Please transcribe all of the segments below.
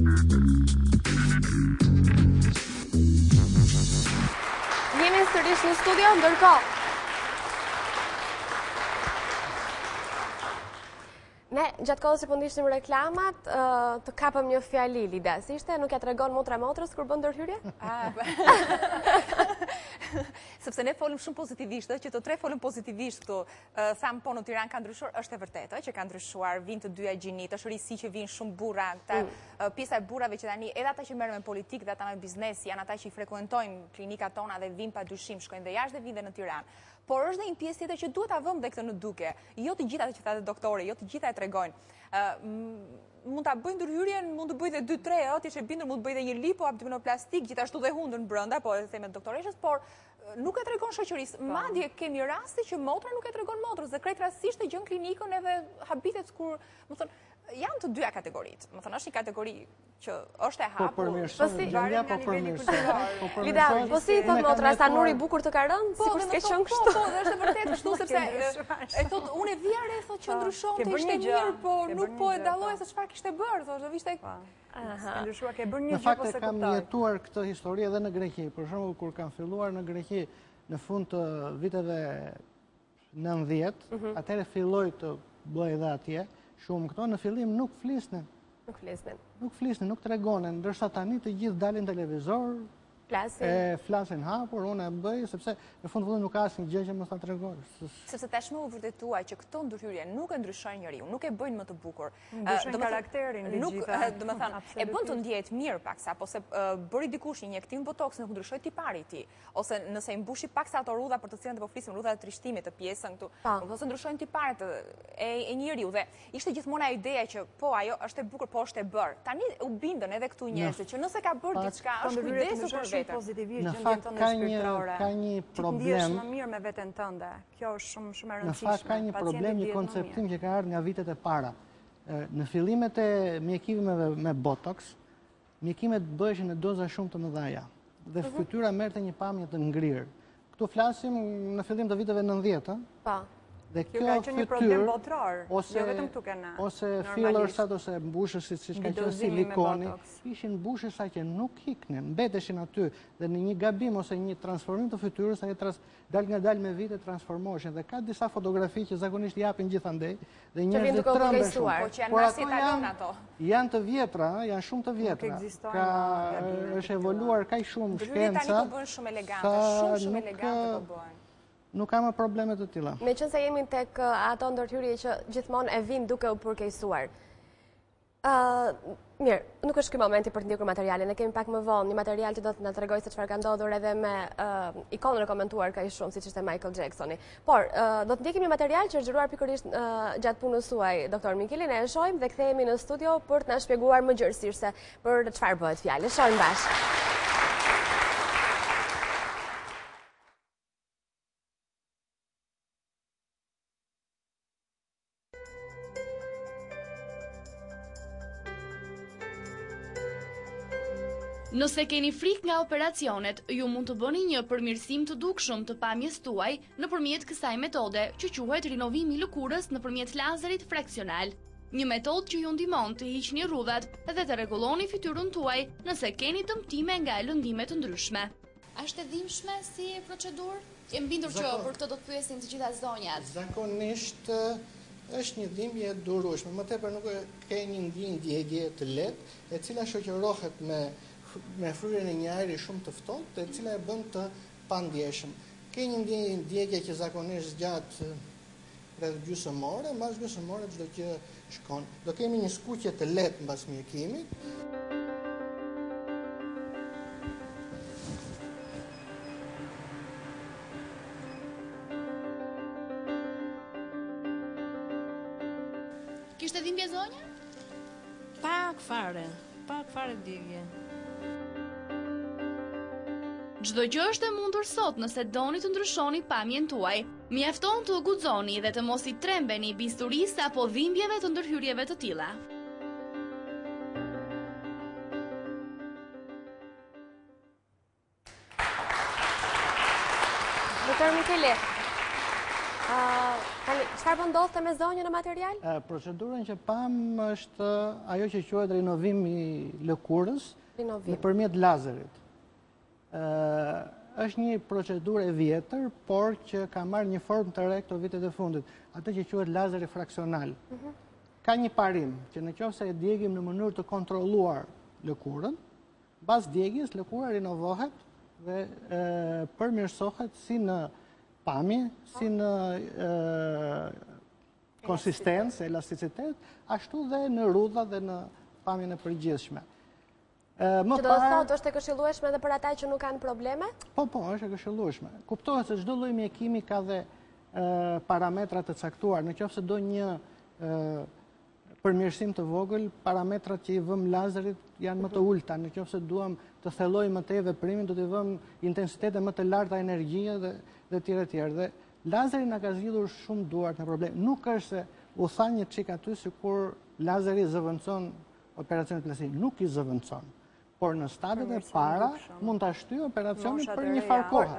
Jemi sërish në studio, ndërkohë. Ne, gjatë kohës që po ndishtim reklamat, të kapëm një fjali, Lida. Si ishte, nuk ja tregon motra motrës kur bën ndërhyrje? Sepse ne folim shumë pozitivisht, që të tre folim pozitivisht këtu, thamë po në Tiranë ka ndryshuar, është e vërtetë që ka ndryshuar, vinë të dyja gjinit, është risi që vinë shumë burra, pjesa e burrave që tani, edhe ata që merren me politikë dhe ata me biznes, janë ata që i frekuentojnë klinikat tona dhe vinë pa dyshim, shkojnë dhe jashtë dhe vinë dhe në Tiranë. Por është dhe një pjesë tjetër që duhet ta vëmë dhe këtë në duke. Jo të gjitha që thatë doktori, jo të gjitha e tregojnë. Mund ta bëjnë ndërhyrjen, mund të bëjë dhe 2-3, ti je bindur mund të bëjë dhe një lipo abdominoplastik, gjithashtu dhe hundën brenda, po e them doktoreshës, por nuk e tregon shoqërisë. Madje kemi raste që motra nuk e tregon motrës dhe krejt rastisht e gjën klinikën edhe habitet kur, më thon, janë të dyja kategoritë. Më thon, është një kategori që është e hapur. Lida, po si thot motra, sa Nuri bukur të ka rënë, sikur s'ke qenë kështu. Po, është e vërtetë kështu sepse e thot unë e vija re thot që ndryshonte, ishte mirë, po nuk po e dalloja se çfarë kishte bërë, thoshte, ishte ndryshuar, ke bërë një gjë po se kuptoj. Në fakt e kam jetuar këtë histori edhe në Greqi. Për shembull, kur kam filluar në Greqi në fund të viteve 90, atëherë filloi të bëj edhe atje. Shumë këto në fillim nuk flisnin. Nuk flisnin, nuk tregonin, ndërsa tani të gjithë dalin televizor, flasin hapur, unë e bëj, sepse në fund nuk ka asnjë gjë që më tha tregoj. Sepse tashmë u vërtetua që këto ndryshyrje nuk e ndryshojnë njeriu, nuk e bëjnë më të bukur. Ndryshojnë karakterin e gjitha. Domethënë, e bën të ndihet mirë paksa, apo se bëri dikush një injektim botox nuk ndryshoi tipari i tij, ose nëse i mbushi paksa ato rrudha për të cilën po flisim, rrudha e trishtimit të pjesën këtu, ose ndryshojnë tiparet e njeriu dhe ishte gjithmonë ajo ideja që po ajo është e bukur, po është e bërë. Tani u bindën edhe këtu njerëzit që nëse ka bërë diçka, është kujdesur për Në fakt ka një problem. Më mirë me veten tënde. Kjo është shumë e rëndësishme. Në fakt ka një problem, një konceptim që ka ardhur nga vitet e para. Në fillimet e mjekimeve me botox, mjekimet bëheshin në doza shumë të mëdha dhe fytyra merrte një pamje të ngrirë. Këtu flasim në fillim të viteve 90, dhe kjo ka qenë një problem botëror, jo vetëm këtu kena. Ose fillersat ose mbushësit, siç ka qenë silikoni, ishin mbushësa që nuk hiknin, mbeteshin aty dhe në një gabim ose një transformim të fytyrës, ajo dal nga dal me vite transformoheshin dhe ka disa fotografi që zakonisht japin gjithandej dhe njerëzit tremben shumë. Po që janë marrë si talon ato. Janë të vjetra, janë shumë të vjetra. Është evoluar kaq shumë shkenca. Tani po bën shumë elegante, shumë elegante po bëhen. Nuk ka më probleme të tilla. Meqense jemi tek ato ndërhyrje që gjithmonë e vinë duke u përkeqësuar. Mirë, nuk është ky momenti për të ndjekur materialin, ne kemi pak më vonë një material që do të na tregojë se çfarë ka ndodhur edhe me ikonën e komentuar kaq shumë siç ishte Michael Jacksoni. Por do të ndjekim një material që është zgjeruar pikërisht gjatë punës suaj, doktor Mikili, ne e shohim dhe kthehemi në studio për të na shpjeguar më gjerësisht se për çfarë bëhet fjalë. Shohim bashkë. Nëse keni frikë nga operacionet, ju mund të bëni një përmirësim të dukshëm të pamjes tuaj nëpërmjet kësaj metode, që quhet rinovimi i lëkurës nëpërmjet lazerit fraksional. Një metodë që ju ndihmon të hiqni rrudhat dhe të rregulloni fytyrën tuaj nëse keni dëmtime nga lëndime të ndryshme. Është e dhimbshme si procedurë? Jem bindur që për këtë do të pyesin të gjitha zonjat. Zakonisht është një dhimbje e durueshme, më tepër nuk ke një ndjegje të lehtë, e cila shoqërohet me fryrjen e një ajri shumë të ftohtë, e cila e bën të pandjeshëm. Ke një ndjegje që zakonisht zgjat rreth gjysmëore, mbas gjysmëore çdo gjë shkon. Do kemi një skuqje të lehtë mbas mjekimit. Kishte dhimbje zonja? Pak fare djegje. Çdo gjë është e mundur sot nëse doni të ndryshoni pamjen tuaj. Mjafton të guxoni dhe të mos i trembeni bisturisë apo dhimbjeve të ndërhyrjeve të tilla. Doktor Mikeli, Çfarë po ndodhte me zonjën e material? Procedurën që pam është ajo që quhet rinovimi i lëkurës nëpërmjet lazerit. Është një procedurë e vjetër, por që ka marrë një formë të re këto vitet e fundit, atë që quhet lazeri fraksional. Ka një parim që nëse e djegim në mënyrë të kontrolluar lëkurën, pas djegjes lëkura rinovohet dhe përmirësohet si në pamje, si në konsistencë, elasticitet, ashtu dhe në rudha dhe në pamjen e përgjithshme. Që do të thotë është e këshillueshme edhe për ata që nuk kanë probleme? Po, është e këshillueshme. Kuptohet se çdo lloj mjekimi ka dhe parametrat të caktuar. Nëse do një përmirësim të vogël, parametrat që i vëm lazerit janë më të ulta. Nëse duam të thellojmë më tej veprimin, do t'i vëm intensitete më të larta energjie dhe tjerë. Dhe lazeri na ka zgjidhur shumë duart në problem. Nuk është se u tha një çik aty sikur lazeri zëvendëson operacionin plastik. Nuk i zëvendëson. Por në stadiet e para mund ta shtyjë operacionin për një farë kohe.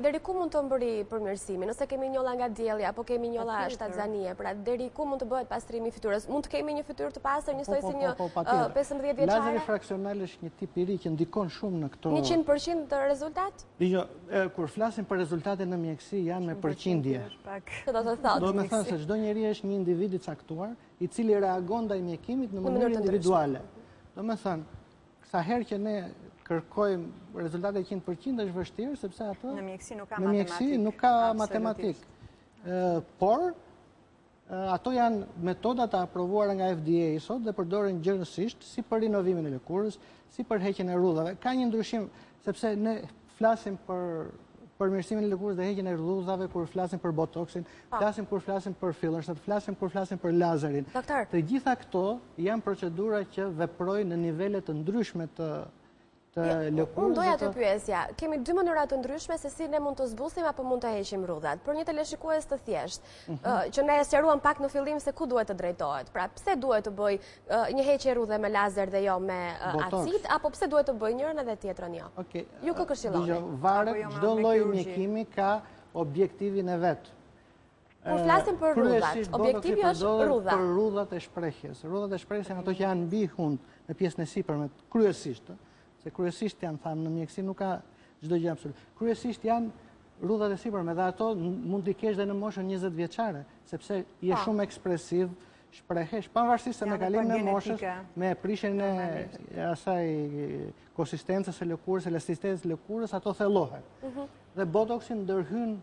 Deri ku mund të mbëri përmirësimi? Nëse kemi njolla nga dielli apo kemi njolla shtatzanie, pra deri ku mund të bëhet pastrimi i fytyrës? Mund të kemi një fytyrë të pastër njësoj si një 15 vjeçare? Lazeri fraksional është një tip i ri që ndikon shumë në këto 100% të rezultat? Kur flasim për rezultate në mjekësi janë me përqindje. Do të thënë se çdo njeri është një individ i caktuar, i cili reagon ndaj mjekimit në mënyrë individuale. Do të thënë sa herë që ne kërkojmë rezultate 100% është vështirë, sepse ato në mjekësi nuk ka matematik. Por, ato janë metodat të aprovuara nga FDA sot dhe përdoren gjërësisht si për rinovimin e lëkurës, si për heqjen e rrudhave. Ka një ndryshim, sepse ne flasim për përmirësimin e lëkurës dhe heqjen e rrudhave kur flasim për botoxin, kur flasim për fillers, kur flasim për lazerin. Të gjitha këto janë procedura që veprojnë në nivele të ndryshme të lëkurës. Unë doja të pyesja, kemi dy mënyra të ndryshme se si ne mund të zbusim apo mund të heqim rrudhat. Për një teleshikues të thjesht, që ne sqaruam pak në fillim se ku duhet të drejtohet. Pra, pse duhet të bëj një heqje rrudhe me lazer dhe jo me acid, apo pse duhet të bëj njërin edhe tjetrën jo? Ju kë këshilloni? Varet, çdo lloj mjekimi ka objektivin e vet. Kur flasim për rrudhat, objektivi është rrudha. Për rrudhat e shprehjes. Rrudhat e shprehjes janë ato që janë mbi hund në pjesën e sipërme, kryesisht. Se kryesisht janë, thamë, në mjekësi nuk ka çdo gjë absolut. Kryesisht janë rrudhat e sipërme dhe ato mund t'i kesh dhe në moshën 20 vjeçare, sepse je shumë ekspresiv, shprehesh, pavarësisht se me kalimin e moshës, me prishjen e asaj konsistencës së lëkurës, elasticitetës së lëkurës, ato thellohen. Dhe botoxin ndërhyn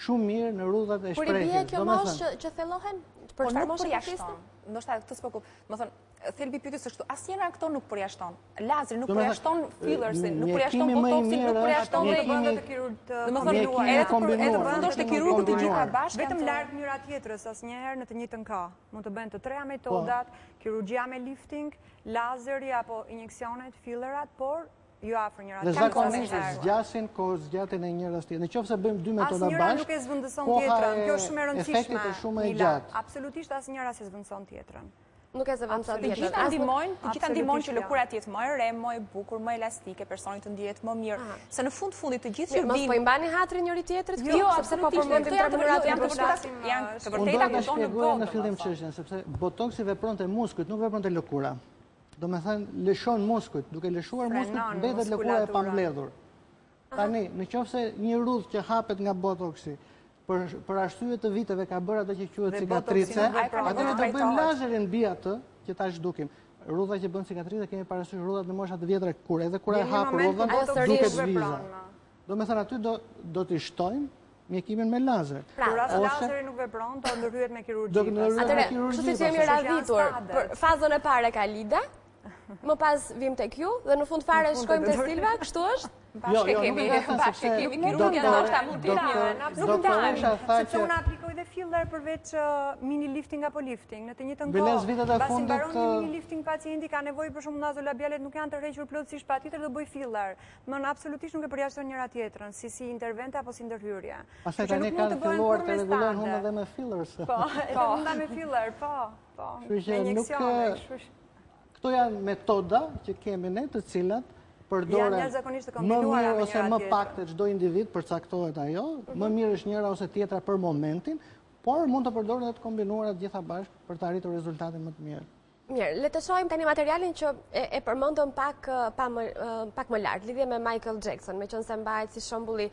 shumë mirë në rrudhat e shprehjes. Por i bie kjo moshë që thellohen? Por nuk përjashton. Ndoshta këtë s'po kuptoj. Do të thonë, thelbi pyetjes është këtu. Asnjëra këto nuk përjashton. Lazeri nuk përjashton fillersin, nuk përjashton botoxin, nuk përjashton edhe vendet e kirurgjit të kombinuar. Edhe vendet e kirurgut të gjitha bashkë. Vetëm larg njëra tjetrës, asnjëherë në të njëjtën kohë. Mund të bëhen të treja metodat, kirurgjia me lifting, lazeri apo injeksionet, fillerat, por jo afër njëra tjetrës. Dhe zakonisht zgjasin kohëzgjatjen e njëras tjetrës. Nëse bëjmë dy metoda bashkë, asnjëra nuk e zvendëson tjetrën. Kjo është shumë e rëndësishme. Efekti është shumë i gjatë. Absolutisht asnjëra s'e zvendëson tjetrën. Nuk e zëvendëson tjetrën. Të gjitha ndihmojnë që lëkura të jetë më e re, më e bukur, më elastike, personi të ndihet më mirë. Se në fundit të gjithë që mos po i mbani hatrin njëri tjetrit këtu, sepse po përmendim terminologji janë të vërteta që tonë në botë. Në fillim çështjen, sepse botoksi vepron te muskujt, nuk vepron te lëkura. Do me thënë, lëshon muskujt, duke lëshuar muskujt, mbetet lëkura e pambledhur. Tani, në qoftë se një rrudhë që hapet nga botoksi, për arsye të viteve ka bërë ato që quhet cicatrice, atëherë do bëjmë lazerin mbi atë që ta zhdukim. Rrudha që bën cicatrice kemi parasysh rrudhat në mosha të vjetra kur edhe kur e hap rrudhën duket viza. Do me thënë aty do t'i shtojmë mjekimin me lazer. Por as lazeri nuk vepron, do ndërhyet me kirurgji. Atëherë, kështu siç jemi radhitur, për fazën e parë ka Lida, më pas vim tek ju dhe në fund fare shkojmë te Silva, kështu është? Bashkë kemi kirurgjia ndoshta mund të jetë. Nuk dalem, sepse unë aplikoj dhe filler përveç mini lifting apo lifting. Në të njëjtën kohë, pasi mbaron një mini lifting pacienti ka nevojë për shembull nazolabialet nuk janë të rrequr plotësisht, patjetër do bëj filler. Më absolutisht nuk e përjashton njëra tjetrën, si intervente apo si ndërhyrje. Pastaj tani kanë filluar të rregullojnë huma edhe me fillers. Po, edhe huma me filler, po. Me injeksione. Këto janë metoda që kemi ne të cilat përdoren më mirë ose më pak të çdo individ, përcaktohet ajo, më mirë është njëra ose tjetra për momentin, por mund të përdoren dhe të kombinuara të gjitha bashkë për të arritur rezultate më të mirë. Mirë, le të shohim tani materialin që e përmendëm pak më lart, lidhje me Michael Jackson, meqense mbahet si shembulli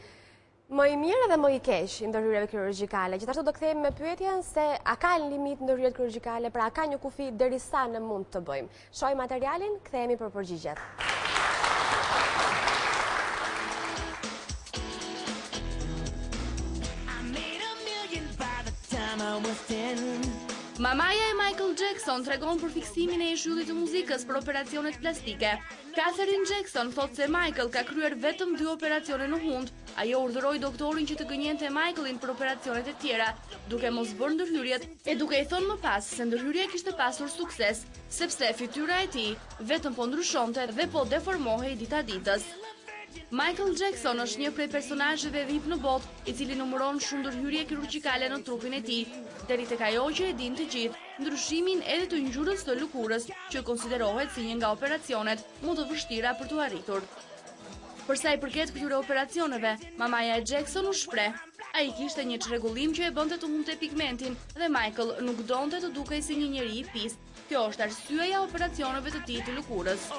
më i mirë dhe më i keq i ndërhyrjeve kirurgjikale. Gjithashtu do kthehemi me pyetjen se a ka limit ndërhyrjet kirurgjikale, pra a ka një kufi derisa ne mund të bëjmë. Shohim materialin, kthehemi për përgjigjet. Mamaja e Michael Jackson tregon për fiksimin e ishullit të muzikës për operacionet plastike. Catherine Jackson thot se Michael ka kryer vetëm 2 operacione në hund. Ajo urdhëroi doktorin që të gënjente Michaelin për operacionet e tjera, duke mos bërë ndërhyrjet e duke i thënë më pas se ndërhyrja kishte pasur sukses, sepse fytyra e tij vetëm po ndryshonte dhe po deformohej dita ditës. Michael Jackson është një prej personazheve VIP në botë, i cili numëron shumë ndërhyrje kirurgjikale në trupin e tij, deri tek ajo që e din të gjithë, ndryshimin edhe të ngjyrës së lëkurës, që konsiderohet si një nga operacionet më të vështira për t'u arritur. Për sa i përket këtyre operacioneve, mamaja e Jackson u shpreh. Ai kishte një çrregullim që e bënte të humte pigmentin dhe Michael nuk donte të dukej si një njeri i pist. Kjo është arsyeja e operacioneve të tij të lëkurës.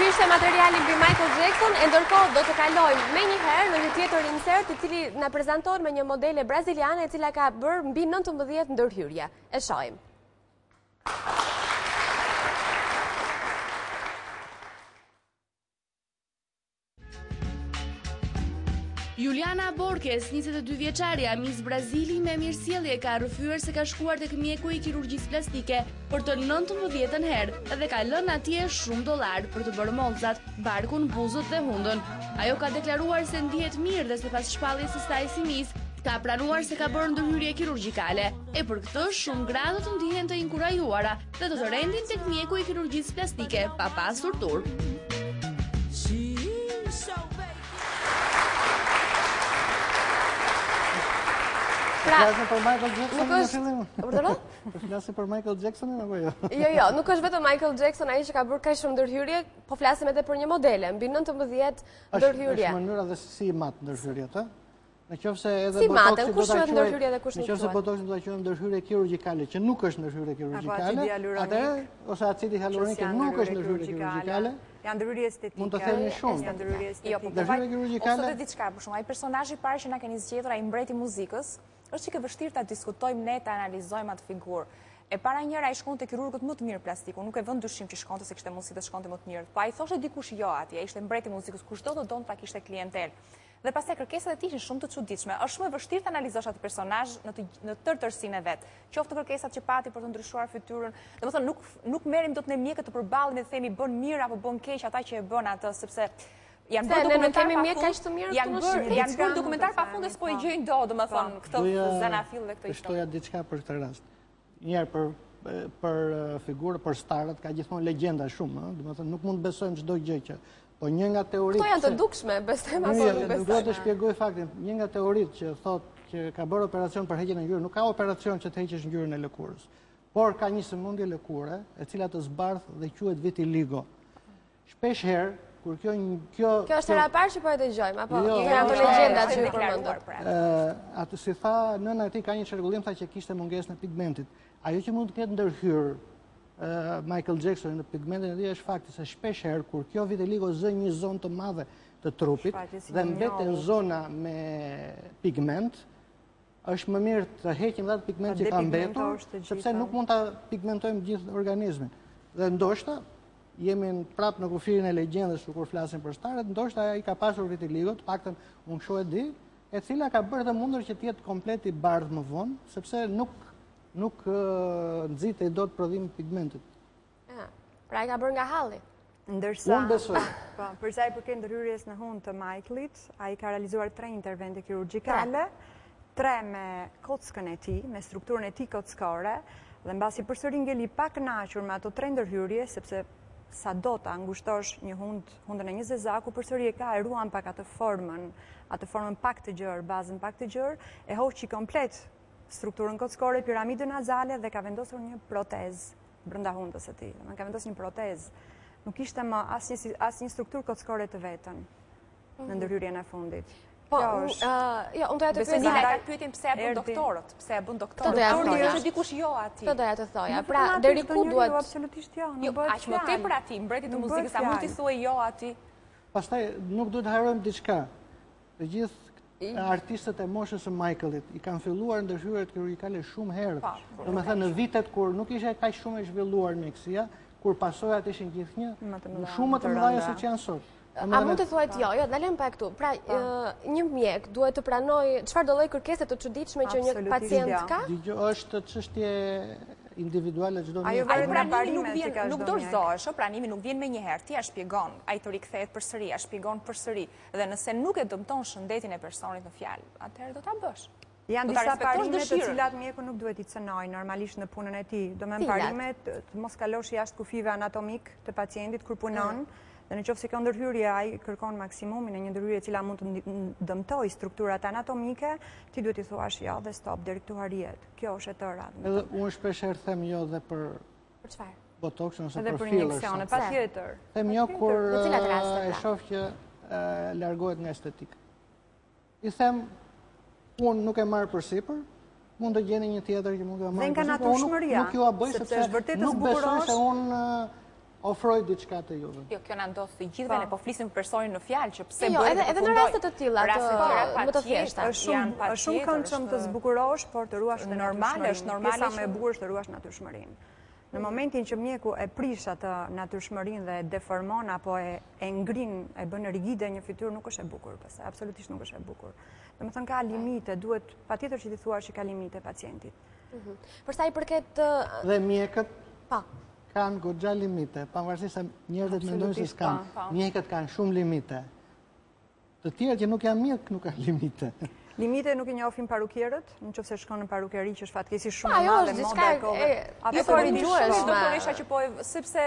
Ky ishte materiali mbi Michael Jackson, e ndërkohë do të kalojmë me një herë në një tjetër insert i cili na prezanton me një modele braziliane e cila ka bërë mbi 19 ndërhyrje. E shohim. Juliana Borges, 22 vjeçaria, Miss Brazili me mirësjellje, ka rrëfyer se ka shkuar tek mjeku i kirurgjisë plastike për të 19 herë dhe ka lënë atje shumë dollar për të bërë mollzat, barkun, buzët dhe hundën. Ajo ka deklaruar se ndihet mirë dhe sipas shpalljes së saj si Miss, ka pranuar se ka bërë ndërhyrje kirurgjikale. E për këtë shumë gra do të ndihen të inkurajuara dhe do të rendin tek mjeku i kirurgjisë plastike pa pasur turp. Flasim për Michael Jackson në fillim? Urdhëro? Flasim për Michael Jackson apo jo? Jo, nuk është vetëm Michael Jackson ai që ka bërë kaq shumë ndërhyrje, po flasim edhe për një modele, mbi 19 ndërhyrje. Është mënyra dhe si mat ndërhyrjet, ë? Nëse edhe si maten, kush quhet ndërhyrje dhe kush nuk quhet? Nëse botoksi do ta quajmë ndërhyrje kirurgjikale, që nuk është ndërhyrje kirurgjikale, atëherë ose acidi hialuronike nuk është ndërhyrje kirurgjikale. Janë ndërhyrje estetike. Mund të themi shumë. Janë ndërhyrje estetike. Jo, po ndërhyrje kirurgjikale. Ose diçka, për shkak ai personazhi i parë që na keni zgjedhur, ai mbreti i muzikës, është që ke vështirë ta diskutojmë ne, ta analizojmë atë figurë. E para njëra ai shkonte kirurgët më të mirë plastiku, nuk e vën dyshim që shkonte se kishte mundësi të shkonte më të mirë. Po ai thoshte dikush jo atje, ai ishte mbreti i muzikës, kushdo do donte ta kishte klientel. Dhe pastaj kërkesat e tij ishin shumë të çuditshme. Është shumë e vështirë të analizosh atë personazh në tërtërsinë e vet. Qoftë kërkesat që pati për të ndryshuar fytyrën, domethënë nuk merrim dot ne mjekët të përballemi dhe themi bën mirë apo bën keq ata që e bën atë, sepse janë bërë dokumentar pa fund. Janë bërë dokumentar pa fund dhe s'po i gjejnë domethënë këtë zanafill dhe këtë histori. Shtoja diçka për këtë rast. Njëherë për figurë, për starët ka gjithmonë legjenda shumë, domethënë nuk mund të besojmë çdo gjë që po një nga teoritë. Këto janë të dukshme, besojmë apo nuk besojmë. Duhet të shpjegoj faktin. Një nga teoritë që thotë që ka bërë operacion për heqjen e ngjyrës, nuk ka operacion që të heqësh ngjyrën e lëkurës. Por ka një sëmundje lëkure, e cila të zbardh dhe quhet vitiligo. Shpesh herë kur kjo është hera e parë që po e dëgjojmë, apo janë ato legjenda që ju përmendën. Atë si tha nëna e tij ka një çrregullim, tha që kishte mungesë në pigmentit. Ajo që mund të ketë ndërhyrë Michael Jackson në pigmentin e tij është fakti se shpesh herë kur kjo vitiligo zë një zonë të madhe të trupit dhe mbeten zona me pigment, është më mirë të heqim atë pigment që ka mbetur, sepse nuk mund ta pigmentojmë gjithë organizmin. Dhe ndoshta jemi prapë në kufirin e legjendës kur flasim për starët, ndoshta ai ka pasur vitiligo, të paktën unë kështu e di, e cila ka bërë të mundur që të jetë komplet i bardhë më vonë, sepse nuk nxitej dot prodhimi i pigmentit. Pra e ka bërë nga halli. Ndërsa, unë besoj. Për sa i përket ndërhyrjes në hund të Michaelit, ai ka realizuar 3 intervente kirurgjikale, 3 me kockën e tij, me strukturën e tij kockore, dhe mbasi përsëri ngeli pa kënaqur me ato 3 ndërhyrje, sepse sa do ta ngushtosh një hundën e një zezaku, përsëri e ka e ruan pak atë formën pak të gjerë, bazën pak të gjerë, e hoqi komplet strukturën kockore, piramidën nazale dhe ka vendosur një protezë brenda hundës së tij. Ka vendosur një protezë. Nuk ishte më asnjë strukturë kockore të vetën në ndërhyrjen e fundit. Po, unë doja të pyesja ka pyetin pse e bën doktorët, pse e bën doktorët. Doktori është dikush jo aty. Këtë doja të thoja. Pra, deri ku duhet? Absolutisht jo, nuk bëhet. Aq më tepër aty, mbreti të muzikës, a mund t'i thuaj jo aty? Pastaj nuk duhet harrojmë diçka. Të gjithë artistët e moshës së Michaelit i kanë filluar ndërhyrjet kirurgjikale shumë herë. Domethënë në vitet kur nuk ishte kaq shumë e zhvilluar mjekësia, kur pasojat ishin gjithnjë shumë më të mëdha se që janë sot. A mund të thuajt jo, dalem pa këtu. Pra, një mjek duhet të pranoj çfarë do lloj kërkese të çuditshme që një pacient ka? Është çështje individuale çdo mjek. Ai pranimi nuk dorëzohesh, pranimi nuk vjen me një herë, ti ja shpjegon, ai të rikthehet përsëri, ja shpjegon përsëri, dhe nëse nuk e dëmton shëndetin e personit në fjalë, atëherë do ta bësh. Janë disa parime të cilat mjeku nuk duhet i cënoj normalisht në punën e tij. Do me parime të mos kalosh jashtë kufive anatomik të pacientit kur punon, dhe në qoftë se ka ndërhyrje, ai kërkon maksimumin e një ndërhyrje e cila mund të dëmtojë strukturat anatomike, ti duhet i thuash jo dhe stop, deri këtu hariet. Kjo është e tëra. Edhe unë shpeshherë them jo dhe për çfarë? Botox ose për fillers. injeksione, patjetër. Them jo kur e shoh që largohet nga estetika. I them unë nuk e marr përsipër, mund të gjeni një tjetër që mund të marrë përsipër. Nuk ju a bëj sepse nuk besoj se unë ofroj diçka të juve. Jo, kjo na ndodh të gjithëve, ne po flisim për personin në fjalë që pse bëhet. Edhe në raste të tilla, më të thjeshta. Është shumë këndshëm të zbukurosh, por të ruash në natyrshmërinë. Është normale, pjesa më e bukur është të ruash natyrshmërinë. Në momentin që mjeku e prish atë natyrshmërinë dhe e deformon apo e ngrin, e bën rigide një fytyrë, nuk është e bukur, pastaj absolutisht nuk është e bukur. Domethënë ka limite, duhet patjetër që ti thuash që ka limite pacientit. Për sa i përket dhe mjekët kanë goxha limite, pavarësisht se njerëzit mendojnë se s'kanë. Mjekët kanë shumë limite. Të tjerë që nuk janë mjek nuk kanë limite. Limite nuk i njohin parukierët, nëse shkon në parukeri që është fatkeqësisht shumë e madhe, jo korrigjuesh doktoresha që po sepse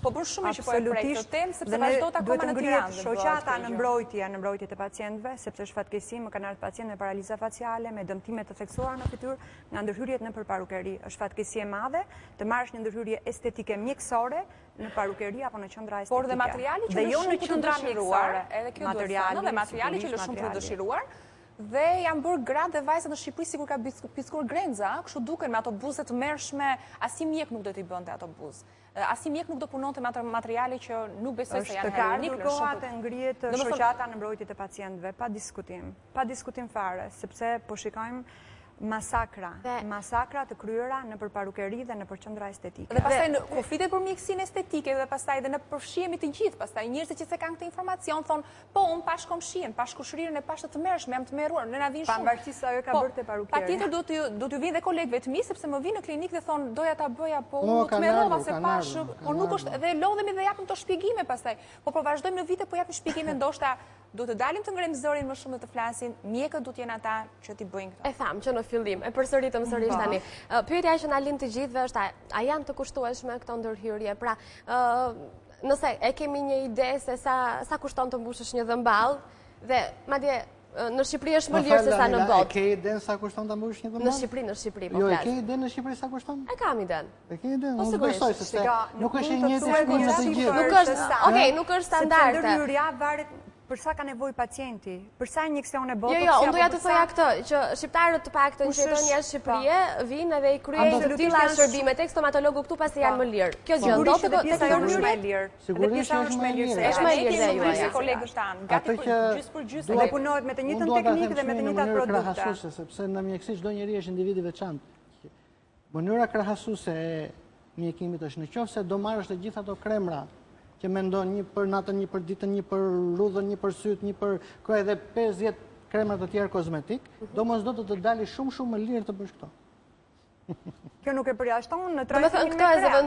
po bën shumë që po e prek këtë temë sepse vazhdo ta akoma në Tiranë. Shoqata në mbrojtje të pacientëve, sepse është fatkeqësi, më kanë ardhur pacientë me paraliza faciale, me dëmtime të theksuara në fytyrë, nga ndërhyrjet nëpër parukeri. Është fatkeqësi e madhe të marrësh një ndërhyrje estetike mjekësore në parukeri apo në qendra estetike. Por dhe materiali që lë shumë të dëshiruar, edhe kjo materiali dhe materiali që lë shumë të dëshiruar. Dhe janë bërë gratë dhe vajzat në Shqipëri sikur ka piskur grenza, kështu duken me ato buzë të mërshme, asnjë mjek nuk do t'i bënte ato buzë. Asnjë mjek nuk do punonte me ato materiale që nuk besoj se janë heronik. Është të kërkohet të ngrihet shoqata në mbrojtje të pacientëve, pa diskutim fare, sepse po shikojmë masakra të kryera në për parukeri dhe në për qendra estetike. Dhe pastaj kur flitet për mjekësinë estetike dhe pastaj dhe në përfshihemi të gjithë, pastaj njerëzit që se kanë këtë informacion thonë, po unë pash komshin, pash kushërirën e pash të mërshme, jam të merruar, në na vin shumë. Pavarësisht se ajo ka bërë te parukeri. Patjetër do t'ju vinë dhe kolegëve të mi, sepse më vinë në klinikë dhe thonë doja ta bëja, po unë të merrova se pash, po nuk është dhe lodhemi dhe japim to shpjegime pastaj. Po vazhdojmë në vite, po japim shpjegime ndoshta do të dalim të ngrem zërin më shumë dhe të flasin, mjekët do të jenë ata që t'i bëjnë këto. E tham që në fillim, e përsëritëm sërish tani. Pyetja që na lind të gjithëve është a janë të kushtueshme këto ndërhyrje? Pra, nëse e kemi një ide se sa kushton të mbushësh një dhëmball dhe madje në Shqipëri është më lirë se sa në botë. E ke iden sa kushton të mbushësh një dhëmball? Në Shqipëri, po flas. Jo, e ke iden në Shqipëri sa kushton? E kam iden. E ke iden? Unë besoj se nuk është një shkollë të gjithë. Nuk është, okej, nuk është standarde. Ndërhyrja varet për sa ka nevojë pacienti, për sa injeksione botox. Jo, unë doja të thoja këtë, që shqiptarët të paktën që jetojnë jashtë Shqipërisë vinë edhe i kryejnë të tilla shërbime tek stomatologu këtu pasi janë më lirë. Kjo gjë ndodhet tek ndërhyrje më lirë. Sigurisht është më lirë. Është më lirë se ju, kolegët tan, gati për gjysmë. Dhe punohet me të njëjtën teknikë dhe me të njëjtat produkte. Sepse në mjekësi çdo njeri është individ i veçantë. Mënyra krahasuese e mjekimit është nëse do marrësh të gjitha ato kremra që mendon një për natën, një për ditën, një për rudhën, një për syt, një për kohë dhe 50 krema të tjerë kozmetik, domosdoshmë do të dali shumë më lirë të bësh këto. Kjo nuk e përjashton në trajtimin me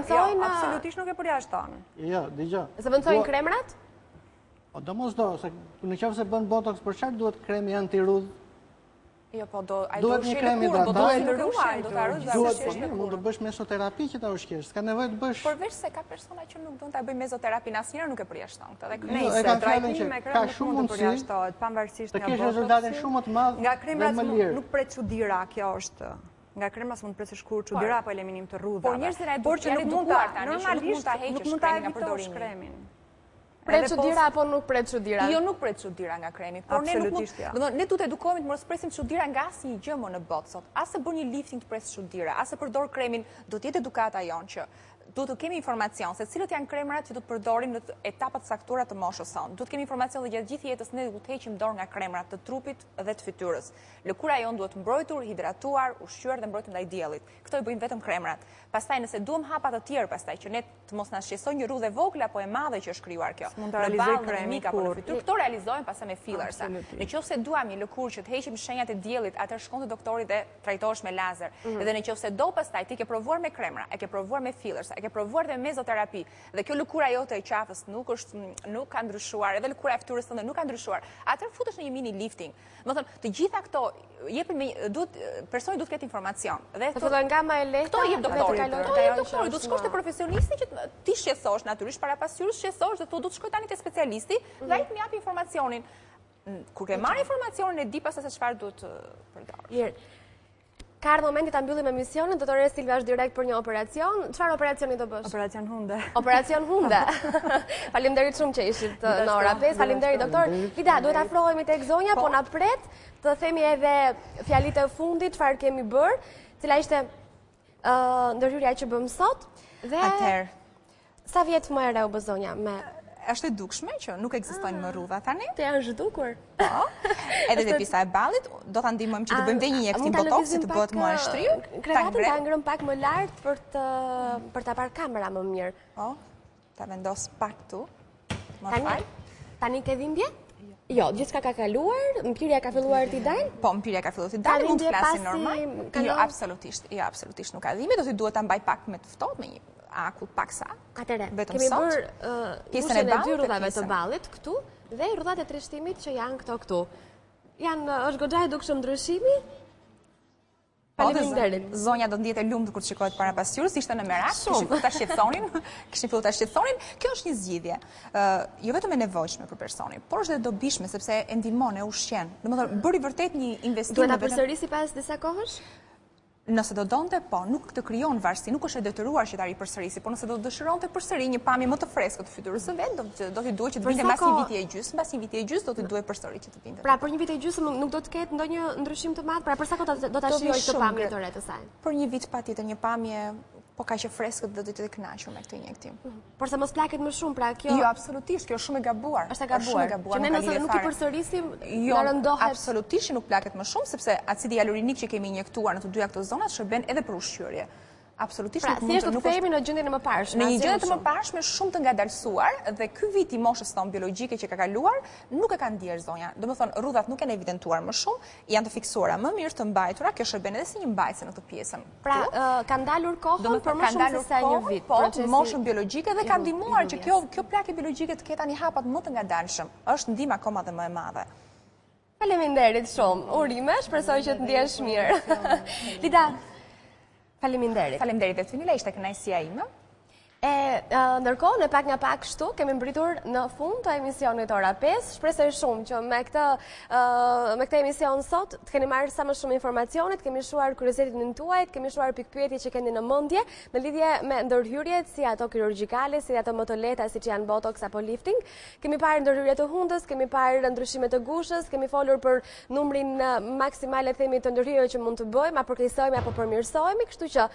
krem. Absolutisht nuk e përjashton. Jo, dëgjoj. Zëvendësojnë kremrat? Po domosdoshmë, se nëse bën botox për çfarë duhet kremi antirudh? Jo, po do duhet një krem hidratant. Mund të bësh mesoterapi që ta ushqesh, s'ka nevojë të bësh. Përveç se ka persona që nuk duan ta bëjnë mesoterapi, asnjëherë nuk e përjashton këtë. Dhe nëse trajtimi me krem nuk përjashtohet, pavarësisht nga botoksit. Të kesh rezultate shumë të mëdha. Nga kremrat nuk pret çuditëra, kjo është. Nga kremrat mund të presësh kur çuditëra apo eliminim të rrudhave. Por njerëzit janë edukuar tani, normalisht nuk mund ta evitosh kremin. Pret çuditëra apo nuk pret çuditëra? Jo, nuk pret çuditëra nga kremi, por ne nuk mund. Domethënë ne duhet të edukohemi të mos presim çuditëra nga asnjë gjë më në botë sot. As të bën një lifting të pres çuditëra, as të përdor kremin, do të jetë edukata jonë që duhet të kemi informacion se cilët janë kremrat që do të përdorim në etapat saktura të moshës sonë. Duhet të kemi informacion dhe gjatë gjithë jetës ne duhet të heqim dorë nga kremrat të trupit dhe të fytyrës. Lëkura jonë duhet mbrojtur, hidratuar, ushqyer dhe mbrojtur ndaj diellit. Këto i bëjnë vetëm kremrat. Pastaj nëse duam hapa të tjerë, pastaj që ne të mos na shqetësojë një rrudhë vogël apo e madhe që është krijuar kjo. Mund të realizoj kremi apo në fytyrë. Këto realizohen pastaj me fillers. Nëse duam një lëkurë që të heqim shenjat e diellit, atëherë shkon te doktori dhe trajtohesh me lazer. Dhe nëse do pastaj ti ke provuar me kremra, e ke provuar me fillers, e ke provuar dhe me mesoterapi, dhe kjo lëkura jote e qafës nuk ka ndryshuar, edhe lëkura e fytyrës tënde nuk ka ndryshuar, atëherë futesh në një mini lifting. Domethënë, të gjitha këto personi duhet të ketë informacion. Dhe të fillojnë nga më e lehta. Këto jep doktori. Këto jep doktori, duhet të shkosh te profesionisti që ti shqetësohesh natyrisht para pasqyrës, shqetësohesh dhe duhet të shkoj tani te specialisti dhe ai të më jap informacionin. Kur ke marrë informacionin e di pastaj se çfarë duhet të përdor. Mirë. Ka ardhur momenti ta mbyllim emisionin, doktore Silva është direkt për një operacion. Çfarë operacioni do bësh? Operacion hunde. Operacion hunde. Faleminderit shumë që ishit në ora 5. Faleminderit doktor. Lida, duhet afrohemi tek zonja, po na pret të themi edhe fjalitë e fundit, çfarë kemi bër, cila ishte ndërhyrja që bëm sot dhe atëherë sa vjet më e re u bë zonja me është e dukshme që nuk ekzistojnë më rrudha tani. Të janë zhdukur. Po. Edhe te pisa e ballit, do ta ndihmojmë që të bëjmë dhe një injektim botoksi të bëhet më e shtrirë. Krevatin ta ngrëm pak më lart për ta parë kamera më mirë. Po. Ta vendos pak këtu. Më fal. Tani ke dhimbje? Jo, gjithçka ka kaluar, mpyrja ka filluar të dalë? Po, mpyrja ka filluar të dalë, mund të flasim normal. Jo, absolutisht nuk ka dhimbje, do të duhet ta mbaj pak me të ftohtë me një akull paksa. Atëre, kemi bërë pjesën e dy rrudhave të ballit këtu dhe rrudhat e trishtimit që janë këtu. Është goxha e dukshëm ndryshimi. Faleminderit. Zonja do ndihet e lumtur kur të shikohet para pasqyrës, ishte në merak, kishin filluar ta shqetësonin. Kjo është një zgjidhje. Jo vetëm e nevojshme për personin, por është edhe dobishme sepse e ndihmon, e ushqen. Domethënë, bëri vërtet një investim. Duhet ta përsërisi pas disa kohësh? Nëse do donte, po, nuk të krijon varësi, nuk është e detyruar që ta ripërsërisi, por nëse do dëshironte përsëri një pamje më të freskët të fytyrës së vet, do t'i duhet që të vinte mbas një viti e gjysmë, mbas një viti e gjysmë do t'i duhet përsëri që të vinte. Pra, për një vit e gjysmë nuk do të ketë ndonjë ndryshim të madh, pra për sa kohë do ta shijoj këtë pamje të re të saj? Për një vit patjetër një pamje, po kaq e freskët do të kënaqur me këtë injektim. Por sa mos plaket më shumë, pra kjo. Jo, absolutisht, kjo është shumë e gabuar. Është e gabuar. Që ne nëse nuk i përsërisim, na rëndohet. Absolutisht nuk plaket më shumë, sepse acidi hialurinik që kemi injektuar në të dyja këto zonat shërben edhe për ushqyerje. Absolutisht nuk mund të nuk themi në gjendjen e mëparshme. Në një gjendje të mëparshme shumë të ngadalsuar dhe ky vit i moshës tonë biologjike që ka kaluar nuk e ka ndier zonja. Domethënë rrudhat nuk janë evidentuar më shumë, janë të fiksuara më mirë, të mbajtura, kjo shërben edhe si një mbajtëse në këtë pjesën. Pra, ka ndalur kohën për më shumë se sa një vit. Po, moshën biologjike dhe ka ndihmuar që kjo plakë biologjike të ketë tani hapat më të ngadalshëm. Është ndihmë akoma dhe më e madhe. Faleminderit shumë. Urime, shpresoj që të ndihesh mirë. Lida, faleminderit. Faleminderit dhe Tunila, ishte kënaqësia ime. Ndërkohë, ne pak nga pak kështu kemi mbritur në fund të emisionit ora 5. Shpresoj shumë që me këtë emision sot të keni marrë sa më shumë informacione, të kemi shuar kuriozitetin tuaj, të kemi shuar pikpyetjet që keni në mendje në lidhje me ndërhyrjet si ato kirurgjikale, si ato më të lehta siç janë botox apo lifting. Kemi parë ndërhyrje të hundës, kemi parë ndryshime të gushës, kemi folur për numrin maksimal e themi të ndërhyrjeve që mund të bëjmë, apo përkeqësojmë apo përmirësojmë, kështu që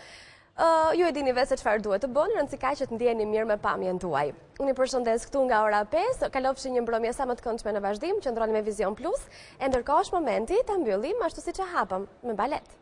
ju e dini vetë se çfarë duhet të bëni, rëndësishme ka që të ndjeheni mirë me pamjen tuaj. Unë i përshëndes këtu nga ora 5, kalofshi një mbrëmje sa më të këndshme në vazhdim, qëndroni me Vision Plus, e ndërkohë është momenti ta mbyllim ashtu siç e hapëm, me balet.